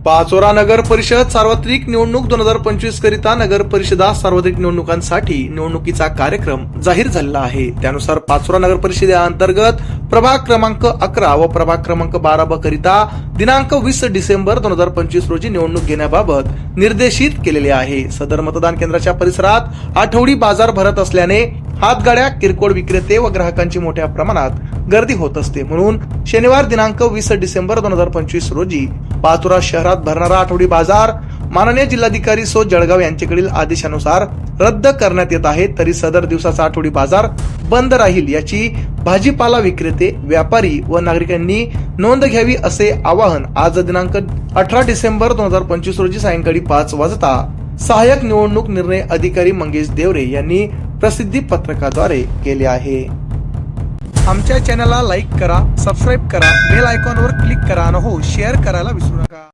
पाचोरा नगर परिषद सार्वत्रिक निवडणूक 2025 करिता नगर परिषदा सार्वत्रिक निवडणुकांसाठी निवडणुकीचा कार्यक्रम जाहीर झालेला आहे। त्यानुसार पाचोरा नगर परिषदेअंतर्गत प्रभाग क्रमांक 11 व प्रभाग क्रमांक 12 ब करिता दिनांक 20 डिसेंबर 2025 रोजी निवडणूक घेण्याबाबत निर्देशित केलेले आहे। सदर मतदान केंद्राच्या परिसरात आठवडी बाजार भरत असल्याने हातगाड्या, किरकोळ विक्रेते व ग्राहकांची मोठ्या प्रमाणात गर्दी होत असते। म्हणून शनिवार दिनांक 20 डिसेंबर 2025 रोजी पाचोरा शहरात भरणारा आठवडी बाजार माननीय जिल्हाधिकारी सो जळगाव यांच्याकडील आदेशानुसार रद्द करण्यात येत आहे। तरी सदर दिवसाचा आठवडी बाजार बंद राहील याची भाजीपाला विक्रेते, व्यापारी व नागरिकांनी नोंद घ्यावी असे आवाहन आज दिनांक 18 डिसेंबर 2025 रोजी सायंकाळी 5 वाजता सहाय्यक निवडणूक निर्णय अधिकारी मंगेश देवरे यांनी प्रसिद्धी पत्रकाद्वारे केले आहे। आमच्या चॅनलला लाईक करा, सबस्क्राईब करा, बेल आयकॉनवर क्लिक करा आणि शेअर करायला विसरू नका।